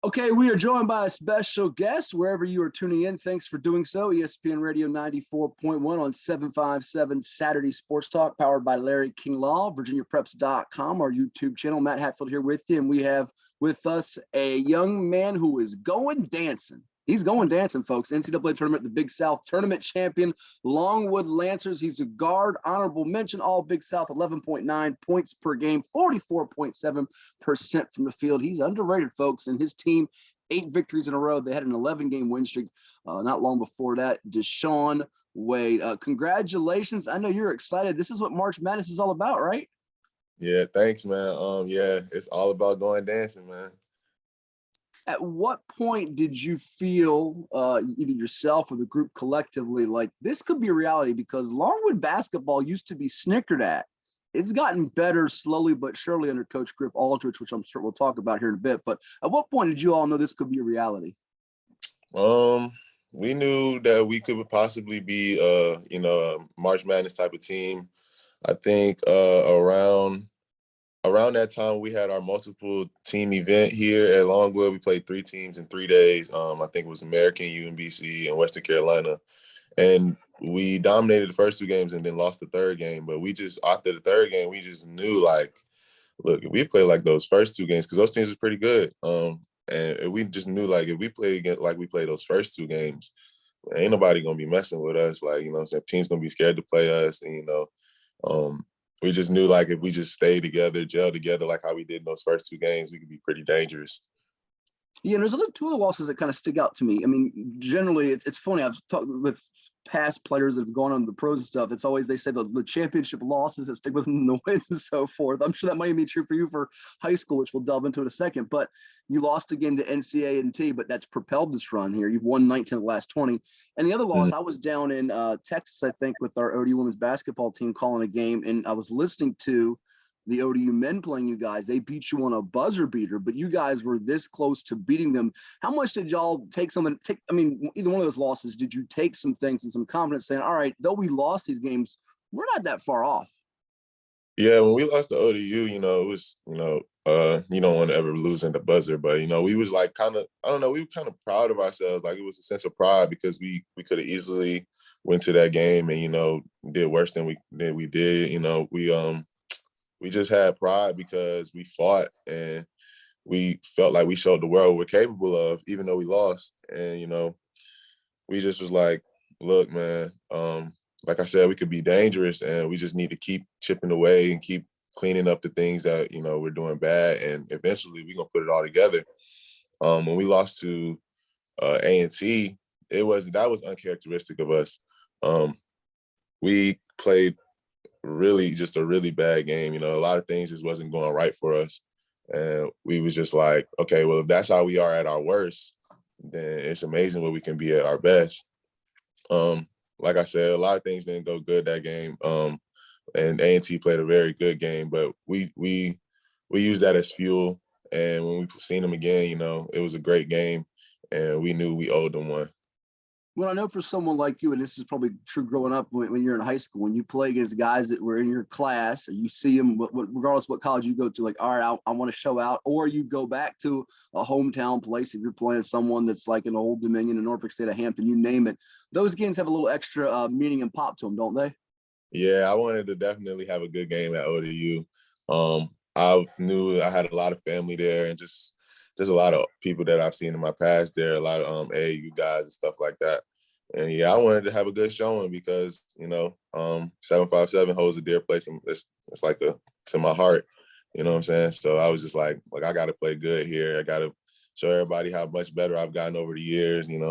Okay, we are joined by a special guest wherever you are tuning in. Thanks for doing so. ESPN Radio 94.1 on 757 Saturday Sports Talk, powered by Larry King Law, VirginiaPreps.com, our YouTube channel. Matt Hatfield here with you, and we have with us a young man who is going dancing. He's going dancing, folks. NCAA Tournament, the Big South Tournament champion, Longwood Lancers. He's a guard, honorable mention, all Big South, 11.9 points per game, 44.7% from the field. He's underrated, folks, and his team, 8 victories in a row. They had an 11-game win streak not long before that. DeShaun Wade, congratulations. I know you're excited. This is what March Madness is all about, right? Yeah, thanks, man. Yeah, it's all about going dancing, man. At what point did you feel, either yourself or the group collectively, like this could be a reality? Because Longwood basketball used to be snickered at. It's gotten better slowly but surely under Coach Griff Aldrich, which I'm sure we'll talk about here in a bit. But at what point did you all know this could be a reality? We knew that we could possibly be, a March Madness type of team. I think around that time, we had our multiple team event here at Longwood. We played 3 teams in 3 days. I think it was American, UMBC, and Western Carolina. And we dominated the first 2 games and then lost the 3rd game. But after the 3rd game, we just knew, like, look, if we play like those first 2 games, because those teams were pretty good. And we just knew, like, if we play again like we played those first 2 games, ain't nobody going to be messing with us. Like, you know what I'm saying? Teams going to be scared to play us. And, we just knew, like, if we just stay together, gel together, like how we did in those first 2 games, we could be pretty dangerous. Yeah, there's 2 other losses that kind of stick out to me. I mean, generally, it's funny. I've talked with past players that have gone on the pros and stuff. It's always, they say the championship losses that stick with them, the wins and so forth. I'm sure that might be true for you for high school, which we'll delve into in a second. But you lost again to NCAA, but that's propelled this run here. You've won 19 of the last 20. And the other loss, I was down in Texas, I think, with our ODU women's basketball team calling a game, and I was listening to the ODU men playing you guys. They beat you on a buzzer beater, but you guys were this close to beating them. How much did y'all either one of those losses, did you take some things and some confidence saying, all right, though we lost these games, we're not that far off? Yeah, when we lost to ODU, it was, you don't want to ever lose in the buzzer, but, we was like we were kind of proud of ourselves. Like, it was a sense of pride because we could have easily went to that game and, did worse than we did. We just had pride because we fought and we felt like we showed the world what we're capable of, even though we lost. And, we just was like, look, man, like I said, we could be dangerous and we just need to keep chipping away and keep cleaning up the things that, we're doing bad. And eventually we're going to put it all together. When we lost to A&T, that was uncharacteristic of us. We played just a really bad game. A lot of things just wasn't going right for us. And we was just like, okay, well, if that's how we are at our worst, then it's amazing what we can be at our best. Like I said, a lot of things didn't go good that game. And A&T played a very good game, but we used that as fuel. And when we seen them again, it was a great game and we knew we owed them one. Well, I know for someone like you, and this is probably true growing up when you're in high school, when you play against guys that were in your class, or you see them, regardless of what college you go to, like, all right, I want to show out, or you go back to a hometown place if you're playing someone that's like an Old Dominion, in Norfolk State, of Hampton, you name it. Those games have a little extra meaning and pop to them, don't they? Yeah, I wanted to definitely have a good game at ODU. I knew I had a lot of family there and just a lot of people that I've seen in my past there, a lot of AAU guys and stuff like that. And yeah, I wanted to have a good showing because, 757 holds a dear place and it's like to my heart, you know what I'm saying? So I was just like, I got to play good here. I got to show everybody how much better I've gotten over the years, and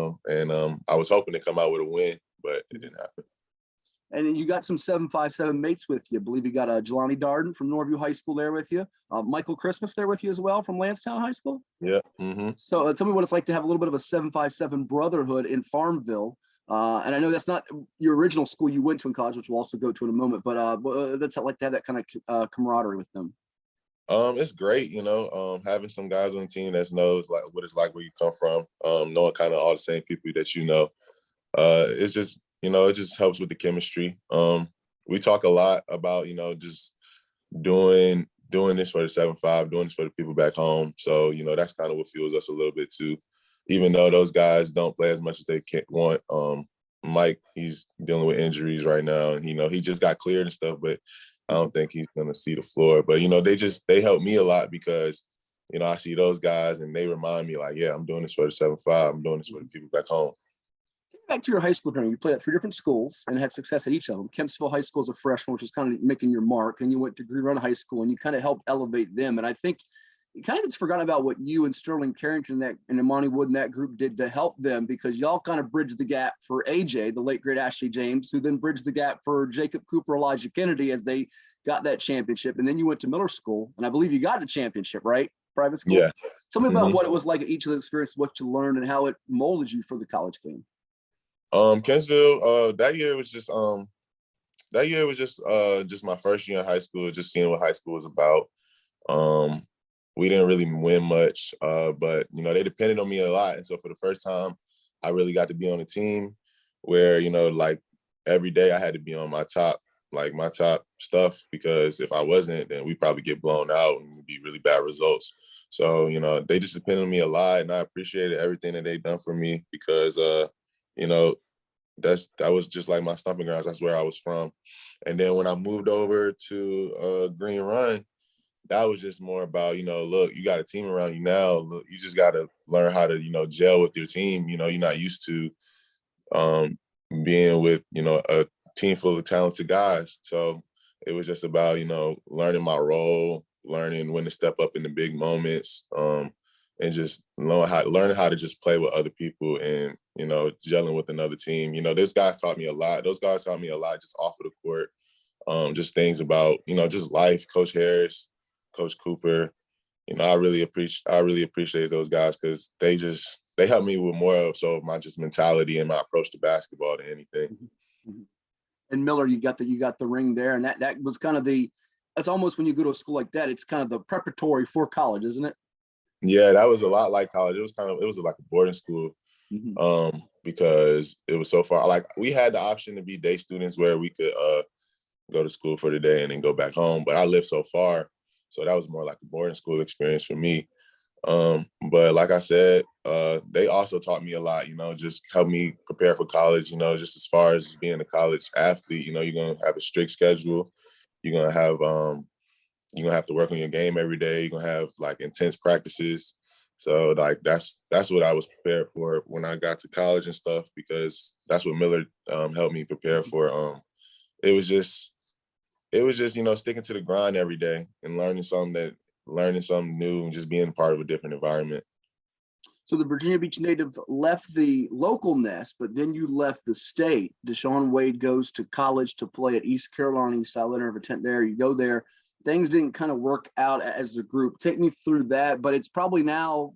I was hoping to come out with a win, but it didn't happen. And you got some 757 mates with you. I believe you got Jelani Darden from Norview High School there with you. Michael Christmas there with you as well from Lansdowne High School. Yeah. Mm-hmm. So tell me what it's like to have a little bit of a 757 brotherhood in Farmville. And I know that's not your original school you went to in college, which we'll also go to in a moment, but that's like to have that kind of camaraderie with them. It's great, having some guys on the team that knows like what it's like where you come from, knowing kind of all the same people that it's just, it just helps with the chemistry. We talk a lot about, just doing doing this for the 7-5, doing this for the people back home. So, you know, that's kind of what fuels us a little bit too. Even though those guys don't play as much as they want. Mike, he's dealing with injuries right now. And, you know, he just got cleared and stuff, but I don't think he's going to see the floor. But, you know, they help me a lot because, you know, I see those guys and they remind me like, yeah, I'm doing this for the 7-5. I'm doing this for the people back home. Back to your high school journey, you played at 3 different schools and had success at each of them. Kempsville High School as a freshman, which was kind of making your mark. And you went to Green Run High School and you kind of helped elevate them. And I think it kind of gets forgotten about what you and Sterling Carrington and Imani Wood and that group did to help them, because y'all kind of bridged the gap for AJ, the late great Ashley James, who then bridged the gap for Jacob Cooper, Elijah Kennedy as they got that championship. And then you went to Miller School, and I believe you got the championship, right? Private school. Yeah. Tell me about what it was like at each of the experiences, what you learned, and how it molded you for the college game. Kempsville, that year was just my first year in high school, just seeing what high school was about. We didn't really win much, but, you know, they depended on me a lot. And so for the first time, I really got to be on a team where, you know, like every day I had to be on my top stuff, because if I wasn't, then we probably get blown out and it'd be really bad results. So, you know, they just depended on me a lot, and I appreciated everything that they done for me because, you know, that was just like my stomping grounds. That's where I was from. And then when I moved over to Green Run, that was just more about, you know, look, you got a team around you now. Look, you just got to learn how to, you know, gel with your team. You know, you're not used to being with, you know, a team full of talented guys. So it was just about, you know, learning my role, learning when to step up in the big moments, and just learning how to just play with other people and, you know, gelling with another team. You know, those guys taught me a lot. Those guys taught me a lot just off of the court. Just things about, you know, just life. Coach Harris, Coach Cooper, you know, I really appreciate those guys because they helped me with more of my just mentality and my approach to basketball than anything. And Miller, you got the ring there, and that was kind of that's almost when you go to a school like that, it's kind of the preparatory for college, isn't it? Yeah, that was a lot like college. It was like a boarding school, because it was so far. Like we had the option to be day students where we could go to school for the day and then go back home, but I lived so far. So that was more like a boarding school experience for me. But like I said, they also taught me a lot, you know, just helped me prepare for college, you know, just as far as being a college athlete, you know, you're going to have a strict schedule. You're going to have to work on your game every day. You're going to have like intense practices. So like, that's what I was prepared for when I got to college and stuff, because that's what Miller helped me prepare for. It was just, you know, sticking to the grind every day and learning something new and just being part of a different environment. So the Virginia Beach native left the local nest, but then you left the state. DeShaun Wade goes to college to play at East Carolina. You saw Leonard of a tent there. You go there. Things didn't kind of work out as a group. Take me through that, but it's probably now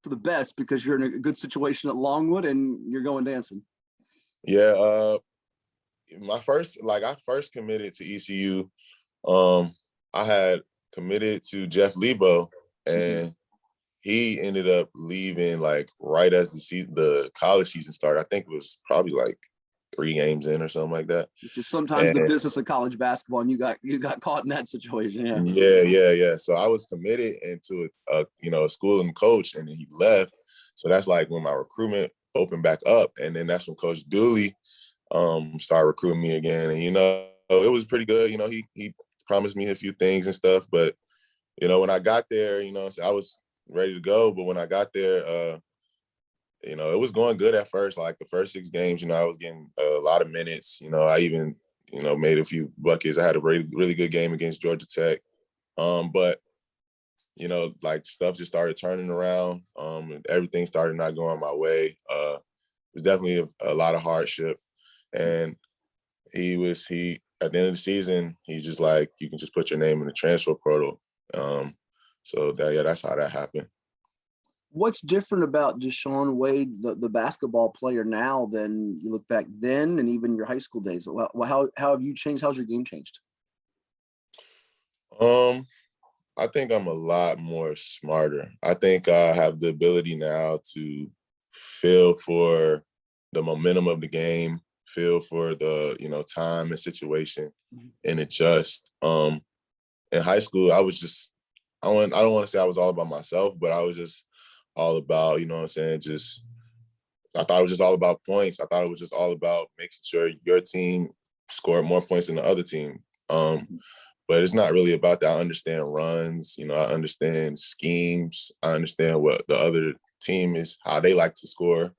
for the best because you're in a good situation at Longwood and you're going dancing. Yeah, I first committed to ECU. I had committed to Jeff Lebo, and he ended up leaving like right as the college season started. I think it was probably like 3 games in or something like that. Which is sometimes the business of college basketball, and you got caught in that situation. Yeah. So I was committed into a school and coach, and then he left. So that's like when my recruitment opened back up, and then that's when Coach Dooley started recruiting me again. And, you know, it was pretty good. You know, he promised me a few things and stuff, but, you know, when I got there, you know, so I was ready to go. But when I got there, you know, it was going good at first. Like the first 6 games, you know, I was getting a lot of minutes. You know, I even, you know, made a few buckets. I had a really, really good game against Georgia Tech. But, you know, like stuff just started turning around. And everything started not going my way. It was definitely a lot of hardship. And he at the end of the season, he's just like, you can just put your name in the transfer portal. So that's how that happened. What's different about DeShaun Wade, the basketball player now, than you look back then and even your high school days? Well, how have you changed? How's your game changed? I think I'm a lot more smarter. I think I have the ability now to feel for the momentum of the game, feel for the, you know, time and situation, and adjust. in high school, I don't want to say I was all about myself, but I was just all about, you know what I'm saying, I thought it was just all about points. I thought it was just all about making sure your team scored more points than the other team. But it's not really about that. I understand runs, you know, I understand schemes. I understand what the other team is, how they like to score.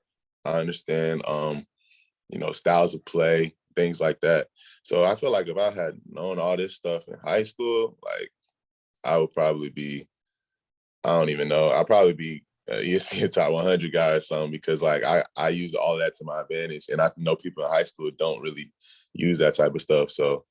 I understand, you know, styles of play, things like that. So I feel like if I had known all this stuff in high school, like I would probably be, I don't even know, I'd probably be ESPN top 100 guy or something, because like I use all that to my advantage. And I know people in high school don't really use that type of stuff. So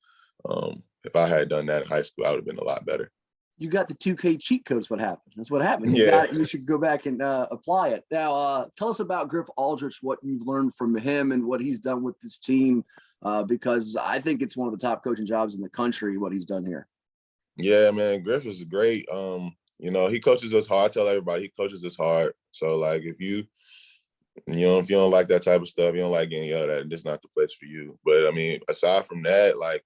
if I had done that in high school, I would have been a lot better. You got the 2K cheat codes. What happened? That's what happened. You Yeah. got it. You should go back and apply it. Now, tell us about Griff Aldrich, what you've learned from him and what he's done with this team, because I think it's one of the top coaching jobs in the country, what he's done here. Yeah, man, Griff is great. You know, he coaches us hard. I tell everybody he coaches us hard. So like if you don't like that type of stuff, you don't like getting yelled at, this is not the place for you. But I mean, aside from that, like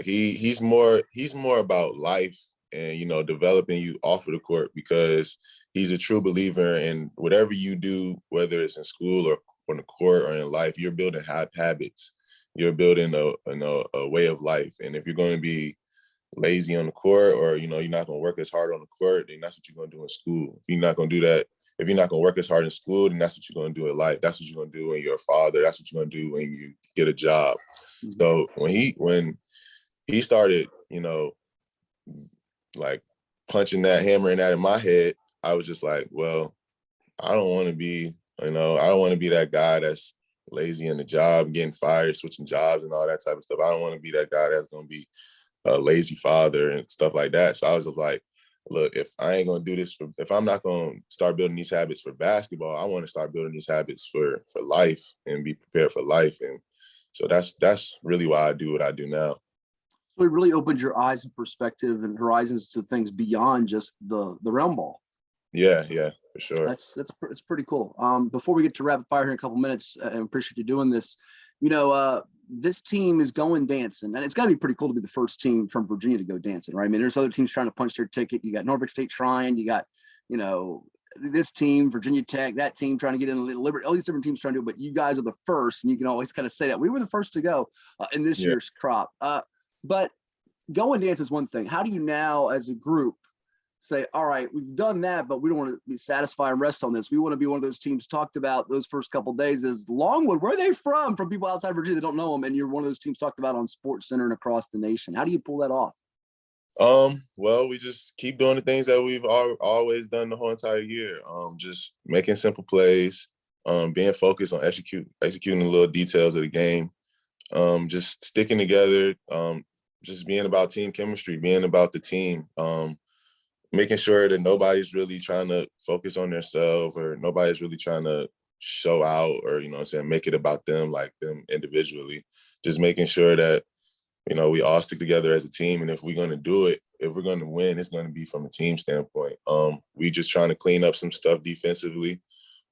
he's more about life and, you know, developing you off of the court, because he's a true believer in whatever you do, whether it's in school or on the court or in life, you're building habits. You're building a way of life. And if you're going to be lazy on the court, or, you know, you're not going to work as hard on the court, then that's what you're going to do in school. If you're not going to do that, if you're not going to work as hard in school, then that's what you're going to do in life. That's what you're going to do when you're a father. That's what you're going to do when you get a job. Mm-hmm. So when he started, you know, like punching that, hammering that in my head, I was just like, well, I don't want to be that guy that's lazy in the job, getting fired, switching jobs and all that type of stuff. I don't want to be that guy that's going to be a lazy father and stuff like that. So I was just like, look, if I ain't going to do this, if I'm not going to start building these habits for basketball, I want to start building these habits for life and be prepared for life. And so that's really why I do what I do now. So it really opened your eyes and perspective and horizons to things beyond just the realm ball. Yeah, for sure. It's pretty cool. Before we get to rapid fire here in a couple minutes, and appreciate you doing this, you know, this team is going dancing, and it's got to be pretty cool to be the first team from Virginia to go dancing, right? I mean, there's other teams trying to punch their ticket. You got Norfolk State trying, you got, you know, this team, Virginia Tech, that team trying to get in Liberty, all these different teams trying to do it, but you guys are the first, and you can always kind of say that we were the first to go in this year's crop. But going dance is one thing. How do you now, as a group, say, all right, we've done that, but we don't want to be satisfied and rest on this. We want to be one of those teams talked about those first couple of days is Longwood. Where are they from people outside Virginia that don't know them? And you're one of those teams talked about on Sports Center and across the nation. How do you pull that off? Well, we just keep doing the things that we've always done the whole entire year. Just making simple plays, being focused on executing the little details of the game, just sticking together, just being about team chemistry, being about the team, making sure that nobody's really trying to focus on themselves or nobody's really trying to show out or, you know what I'm saying, make it about them, like them individually. Just making sure that, you know, we all stick together as a team. And if we're going to do it, if we're going to win, it's going to be from a team standpoint. We just trying to clean up some stuff defensively.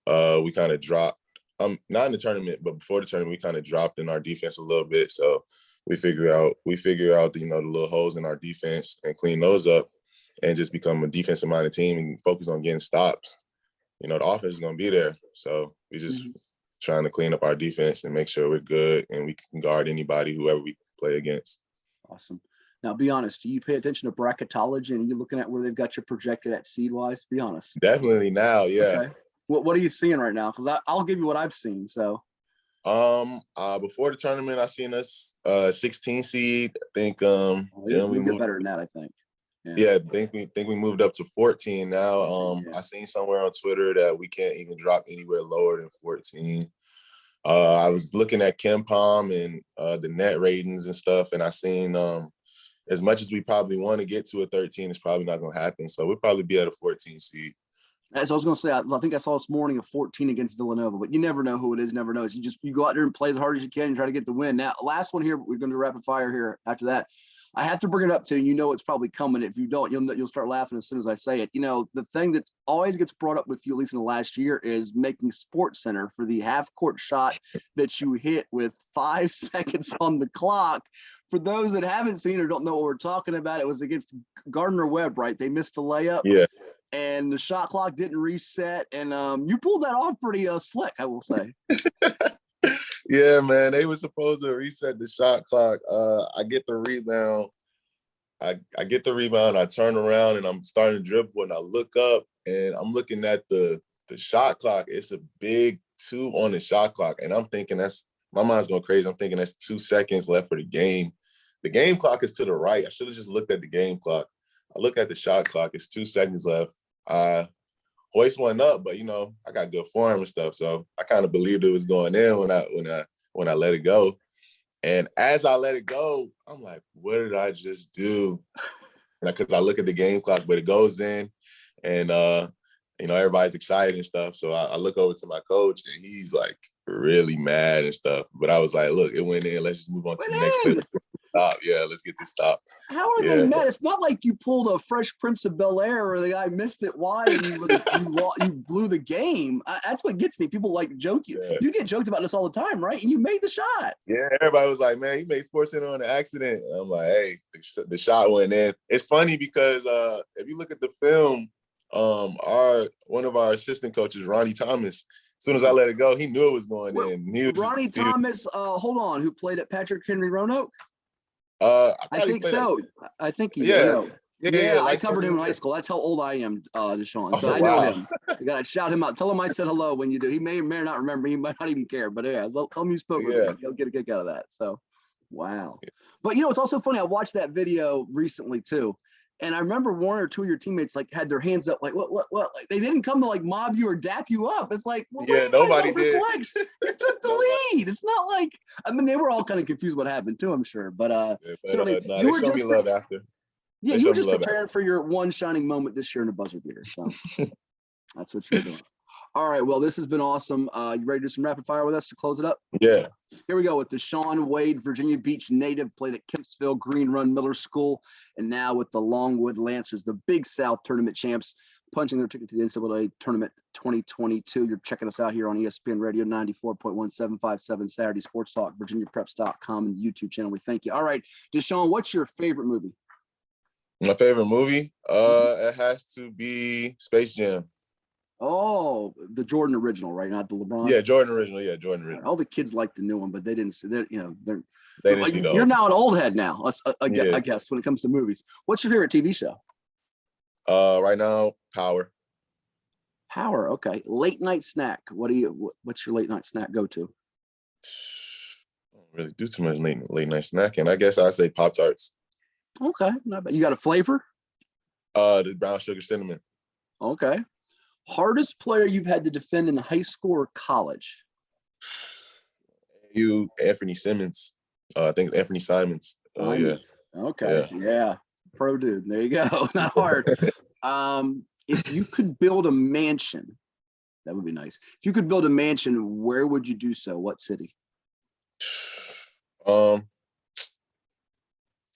We kind of dropped, not in the tournament, but before the tournament, we kind of dropped in our defense a little bit. So we figure out, you know, the little holes in our defense and clean those up and just become a defensive-minded team and focus on getting stops. You know, the offense is going to be there. So we just trying to clean up our defense and make sure we're good and we can guard anybody, whoever we play against. Awesome. Now, be honest, do you pay attention to bracketology and you're looking at where they've got you projected at seed-wise? Be honest. Definitely now, yeah. Okay. What are you seeing right now? Because I'll give you what I've seen, so. Before the tournament, I seen us 16 seed. I think then we moved better than that, I think. Yeah, I think we moved up to 14 now. I seen somewhere on Twitter that we can't even drop anywhere lower than 14. I was looking at KenPom and the net ratings and stuff, and I seen as much as we probably want to get to a 13, it's probably not going to happen. So we'll probably be at a 14 seed. As I was going to say, I think I saw this morning a 14 against Villanova, but you never know who it is, never knows. You go out there and play as hard as you can and try to get the win. Now, last one here, we're going to do rapid fire here after that. I have to bring it up to you. You know it's probably coming. If you don't, you'll start laughing as soon as I say it. You know, the thing that always gets brought up with you, at least in the last year, is making Sports Center for the half-court shot that you hit with 5 seconds on the clock. For those that haven't seen or don't know what we're talking about, it was against Gardner Webb, right? They missed a layup. Yeah. And the shot clock didn't reset. And you pulled that off pretty slick, I will say. Yeah, man. They were supposed to reset the shot clock. I get the rebound. I get the rebound. I turn around and I'm starting to dribble and I look up and I'm looking at the shot clock. It's a big 2 on the shot clock. And I'm thinking my mind's going crazy. I'm thinking that's 2 seconds left for the game. The game clock is to the right. I should have just looked at the game clock. I look at the shot clock. It's 2 seconds left. I hoist one up, but I got good form and stuff, so I kind of believed it was going in when I let it go. And as I let it go, I'm like, what did I just do? Because I look at the game clock, but it goes in, and everybody's excited and stuff. So I look over to my coach, and he's like really mad and stuff. But I was like, look, it went in. Let's just move on to the next play. Stop. Yeah, let's get this stop. How are they mad? It's not like you pulled a Fresh Prince of Bel-Air where the guy missed it wide and you blew the game. That's what gets me. People like joke you. Yeah. You get joked about this all the time, right? And you made the shot. Yeah, everybody was like, man, he made Sports Center on an accident. And I'm like, hey, the shot went in. It's funny because if you look at the film, one of our assistant coaches, Ronnie Thomas, as soon as I let it go, he knew it was going in. Ronnie Thomas, hold on, who played at Patrick Henry Roanoke? I think so. I think he did. Yeah. I covered him in high school. That's how old I am, DeShaun. So I know him. You got to shout him out. Tell him I said hello when you do. He may or may not remember. He might not even care. But yeah, tell him you spoke with him. He'll get a kick out of that. So, wow. But it's also funny. I watched that video recently too. And I remember one or two of your teammates had their hands up, like, what? Like, they didn't come to mob you or dap you up. It's like, nobody did. You took the lead. It's not like, they were all kind of confused what happened too, I'm sure. But they showed me love after. Yeah, you were just preparing for your one shining moment this year in a buzzer beater. So that's what you're doing. All right. Well, this has been awesome. You ready to do some rapid fire with us to close it up? Yeah. Here we go with DeShaun Wade, Virginia Beach native, played at Kempsville Green Run Miller School, and now with the Longwood Lancers, the Big South Tournament champs, punching their ticket to the NCAA Tournament 2022. You're checking us out here on ESPN Radio 94.1757 Saturday Sports Talk, VirginiaPreps.com, and the YouTube channel. We thank you. All right, DeShaun, what's your favorite movie? My favorite movie? It has to be Space Jam. Oh, the Jordan original, right? Not the LeBron. Yeah, Jordan original. Yeah, Jordan original. All the kids like the new one, but they didn't see that. They didn't see the You're now an old head now. I guess when it comes to movies. What's your favorite TV show? Right now, Power. Power. Okay. Late night snack. What's your late night snack go to? I don't really do too much late night snacking. I guess I'd say Pop-Tarts. Okay. Not bad. You got a flavor? The brown sugar cinnamon. Okay. Hardest player you've had to defend in high school or college? Anthony Simmons. I think Anthony Simons. Yeah. Okay. Yeah. Pro dude. There you go. Not hard. If you could build a mansion, that would be nice. If you could build a mansion, where would you do so? What city?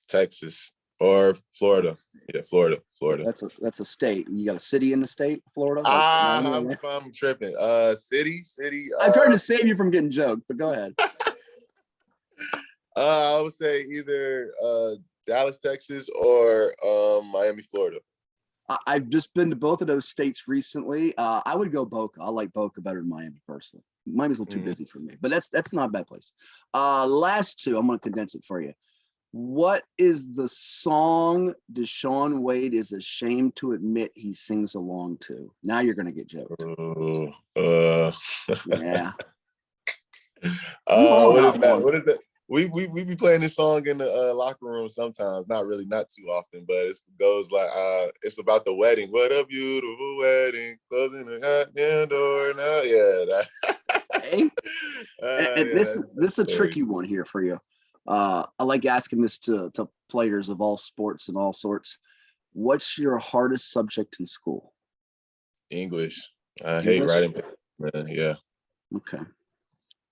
Texas or Florida. Yeah, Florida. That's a state. You got a city in the state, Florida? I'm tripping. City. I'm trying to save you from getting joked, but go ahead. I would say either Dallas, Texas, or Miami, Florida. I've just been to both of those states recently. I would go Boca. I like Boca better than Miami personally. Miami's a little too busy for me, but that's not a bad place. Last two, I'm going to condense it for you. What is the song DeShaun Wade is ashamed to admit he sings along to? Now you're going to get joked. Yeah. What is that? What is that? We be playing this song in the locker room sometimes. Not too often, but it goes like it's about the wedding. What a beautiful wedding, closing the goddamn door now. Yeah. This is a tricky one here for you. I like asking this to players of all sports and all sorts. What's your hardest subject in school? English. I hate writing, man. Yeah. Okay.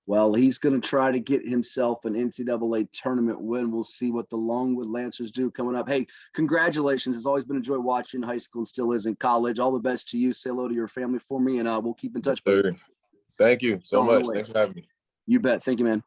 Well, he's going to try to get himself an NCAA tournament win. We'll see what the Longwood Lancers do coming up. Hey, congratulations. It's always been a joy watching high school and still is in college. All the best to you. Say hello to your family for me, and we'll keep in touch. Sure. Thank you so much. Thanks for having me. You bet. Thank you, man.